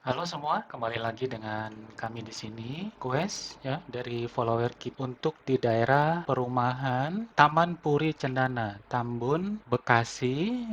Halo semua, kembali lagi dengan kami di sini, Quest ya dari follower kita untuk di daerah perumahan Taman Puri Cendana, Tambun, Bekasi,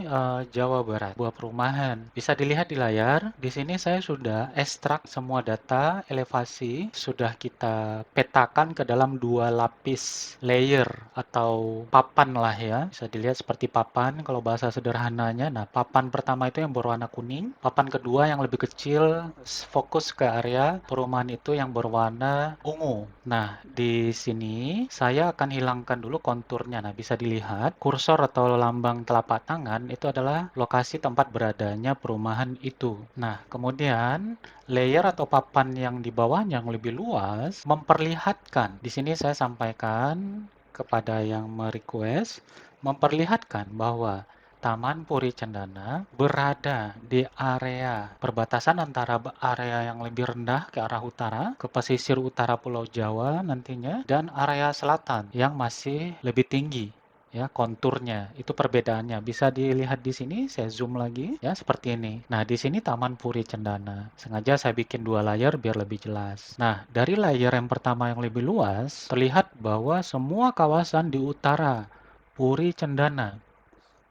Jawa Barat. Sebuah perumahan. Bisa dilihat di layar. Di sini saya sudah ekstrak semua data elevasi, sudah kita petakan ke dalam dua lapis layer atau papan lah ya. Bisa dilihat seperti papan kalau bahasa sederhananya. Nah, papan pertama itu yang berwarna kuning, papan kedua yang lebih kecil fokus ke area perumahan itu yang berwarna ungu. Nah, di sini saya akan hilangkan dulu konturnya. Nah, bisa dilihat kursor atau lambang telapak tangan itu adalah lokasi tempat beradanya perumahan itu. Nah, kemudian layer atau papan yang di bawahnya yang lebih luas memperlihatkan. Di sini saya sampaikan kepada yang merequest memperlihatkan bahwa Taman Puri Cendana berada di area perbatasan antara area yang lebih rendah ke arah utara, ke pesisir utara Pulau Jawa nantinya, dan area selatan yang masih lebih tinggi. Ya, konturnya itu perbedaannya bisa dilihat di sini. Saya zoom lagi, ya seperti ini. Nah, di sini Taman Puri Cendana. Sengaja saya bikin dua layar biar lebih jelas. Nah, dari layar yang pertama yang lebih luas, terlihat bahwa semua kawasan di utara Puri Cendana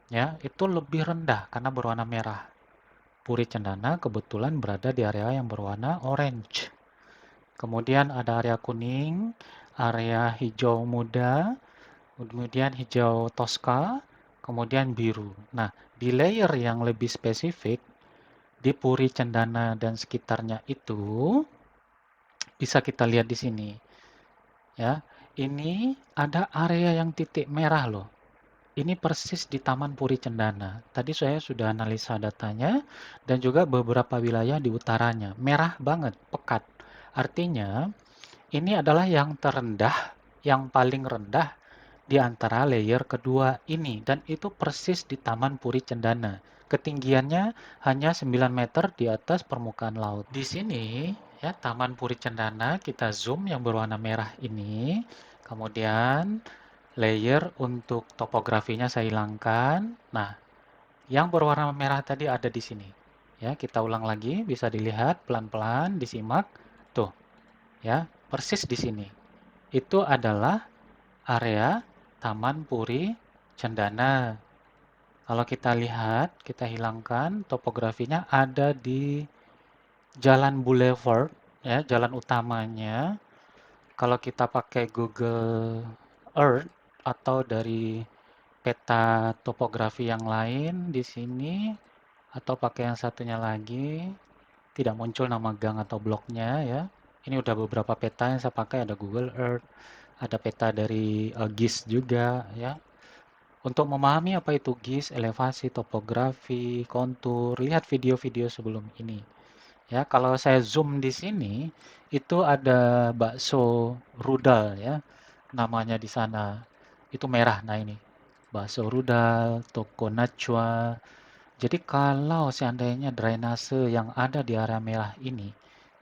ya itu lebih rendah karena berwarna merah. Puri Cendana kebetulan berada di area yang berwarna orange. Kemudian ada area kuning, area hijau muda, kemudian hijau toska, kemudian biru. Nah, di layer yang lebih spesifik di Puri Cendana dan sekitarnya itu bisa kita lihat di sini ya. Ini ada area yang titik merah loh. Ini persis di Taman Puri Cendana. Tadi saya sudah analisa datanya dan juga beberapa wilayah di utaranya. Merah banget, pekat. Artinya, ini adalah yang terendah, yang paling rendah di antara layer kedua ini. Dan itu persis di Taman Puri Cendana. Ketinggiannya hanya 9 meter di atas permukaan laut. Di sini, ya Taman Puri Cendana, kita zoom yang berwarna merah ini. Kemudian layer untuk topografinya saya hilangkan. Nah, yang berwarna merah tadi ada di sini. Ya, kita ulang lagi, bisa dilihat pelan-pelan, disimak. Tuh, ya, persis di sini. Itu adalah area Taman Puri Cendana. Kalau kita lihat, kita hilangkan topografinya ada di Jalan Boulevard, ya, jalan utamanya. Kalau kita pakai Google Earth atau dari peta topografi yang lain di sini atau pakai yang satunya lagi tidak muncul nama gang atau bloknya ya. Ini udah beberapa peta yang saya pakai, ada Google Earth, ada peta dari GIS juga ya. Untuk memahami apa itu GIS, elevasi, topografi, kontur, lihat video-video sebelum ini. Ya, kalau saya zoom di sini itu ada bakso rudal ya. Namanya di sana. Itu merah. Nah, ini bakso rudal, toko Najwa. Jadi kalau seandainya drainase yang ada di area merah ini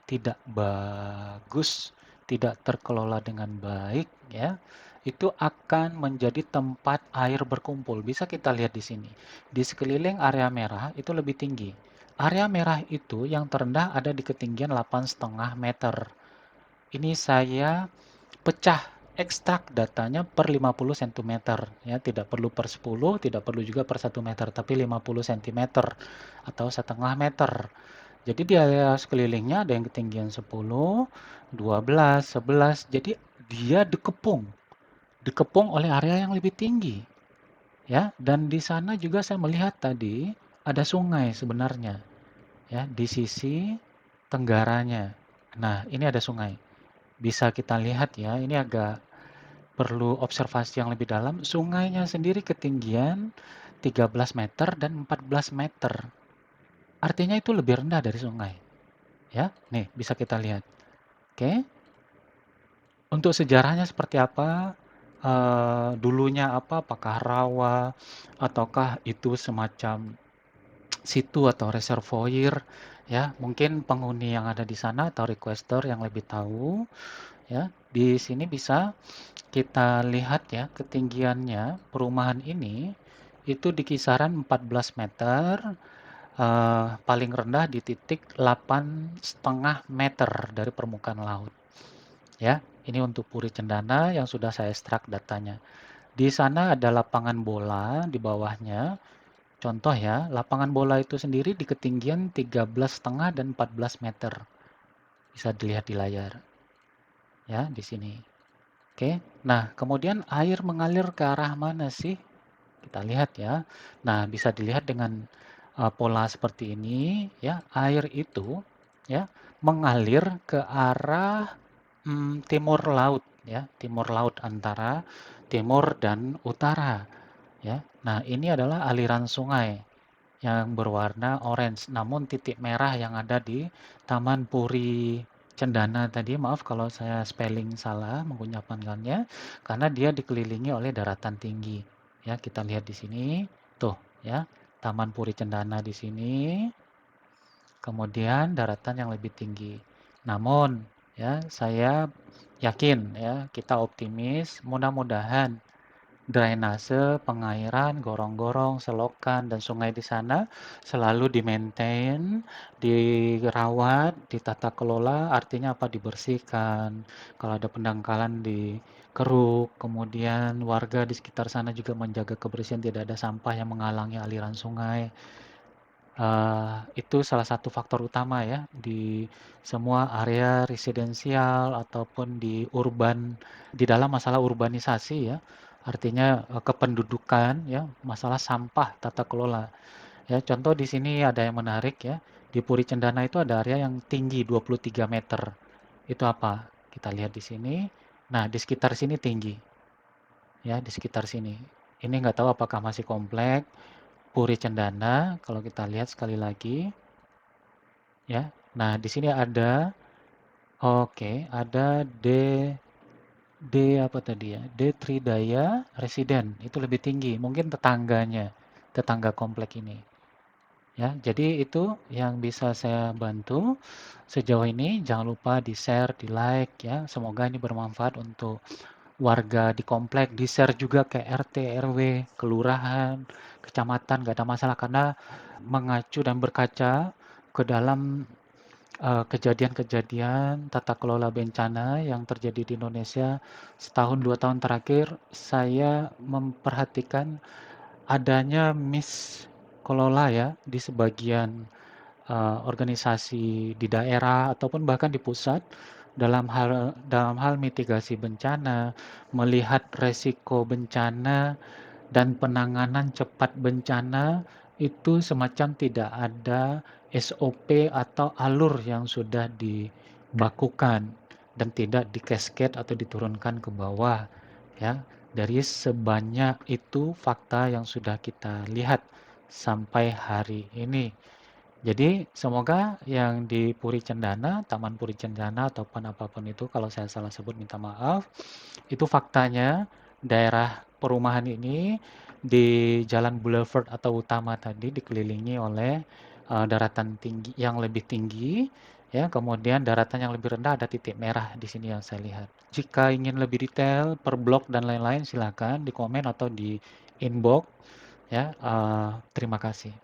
tidak bagus, tidak terkelola dengan baik ya, itu akan menjadi tempat air berkumpul. Bisa kita lihat di sini. Di sekeliling area merah itu lebih tinggi. Area merah itu yang terendah ada di ketinggian 8,5 meter. Ini saya pecah ekstrak datanya per 50 cm ya, tidak perlu per 10, tidak perlu juga per 1 meter, tapi 50 cm atau setengah meter. Jadi di area sekelilingnya ada yang ketinggian 10, 12, 11. Jadi dia dikepung oleh area yang lebih tinggi ya. Dan di sana juga saya melihat tadi ada sungai sebenarnya ya di sisi tenggaranya. Nah, ini ada sungai. Bisa kita lihat ya, ini agak perlu observasi yang lebih dalam. Sungainya sendiri ketinggian 13 meter dan 14 meter. Artinya itu lebih rendah dari sungai. Ya, nih bisa kita lihat. Oke. Untuk sejarahnya seperti apa? Dulunya apa? Apakah rawa ataukah itu semacam situ atau reservoir? Ya, mungkin penghuni yang ada di sana atau requester yang lebih tahu. Ya, di sini bisa kita lihat ya ketinggiannya perumahan ini itu di kisaran 14 meter paling rendah di titik 8,5 meter dari permukaan laut. Ya, ini untuk Puri Cendana yang sudah saya ekstrak datanya. Di sana ada lapangan bola di bawahnya. Contoh ya, lapangan bola itu sendiri di ketinggian 13,5 dan 14 meter. Bisa dilihat di layar. Ya, di sini. Oke. Nah, kemudian air mengalir ke arah mana sih? Kita lihat ya. Nah, bisa dilihat dengan pola seperti ini ya. Air itu ya mengalir ke arah timur laut ya, timur laut antara timur dan utara ya. Nah, ini adalah aliran sungai yang berwarna orange, namun titik merah yang ada di Taman Puri Cendana tadi, maaf kalau saya spelling salah mengucapkannya, karena dia dikelilingi oleh daratan tinggi. Ya, kita lihat di sini, tuh ya, Taman Puri Cendana di sini, kemudian daratan yang lebih tinggi. Namun, ya, saya yakin ya, kita optimis, mudah-mudahan drainase, pengairan, gorong-gorong, selokan, dan sungai di sana selalu di-maintain, dirawat, ditata kelola, artinya apa? Dibersihkan. Kalau ada pendangkalan dikeruk, kemudian warga di sekitar sana juga menjaga kebersihan, tidak ada sampah yang menghalangi aliran sungai. Itu salah satu faktor utama ya di semua area residensial ataupun di urban, di dalam masalah urbanisasi ya. Artinya kependudukan ya, masalah sampah, tata kelola. Ya, contoh di sini ada yang menarik ya. Di Puri Cendana itu ada area yang tinggi 23 meter. Itu apa? Kita lihat di sini. Nah, di sekitar sini tinggi ya, di sekitar sini. Ini nggak tahu apakah masih komplek. Puri Cendana, kalau kita lihat sekali lagi, ya. Nah, di sini ada, oke, ada D apa tadi ya? D Tridaya Residen, itu lebih tinggi, mungkin tetangganya, tetangga komplek ini. Ya, jadi itu yang bisa saya bantu sejauh ini. Jangan lupa di-share, di-like ya. Semoga ini bermanfaat untuk warga di komplek, di-share juga ke RT, RW, kelurahan, kecamatan, nggak ada masalah karena mengacu dan berkaca ke dalam kejadian-kejadian tata kelola bencana yang terjadi di Indonesia setahun 2 tahun terakhir, saya memperhatikan adanya miskelola ya di sebagian organisasi di daerah ataupun bahkan di pusat dalam hal mitigasi bencana, melihat resiko bencana dan penanganan cepat bencana itu semacam tidak ada SOP atau alur yang sudah dibakukan dan tidak dikasket atau diturunkan ke bawah ya. Dari sebanyak itu fakta yang sudah kita lihat sampai hari ini. Jadi semoga yang di Puri Cendana, Taman Puri Cendana ataupun apapun itu kalau saya salah sebut minta maaf. Itu faktanya daerah perumahan ini di Jalan Boulevard atau utama tadi dikelilingi oleh daratan tinggi yang lebih tinggi ya, kemudian daratan yang lebih rendah ada titik merah di sini yang saya lihat. Jika ingin lebih detail per blok dan lain-lain silakan di komen atau di inbox ya. Terima kasih.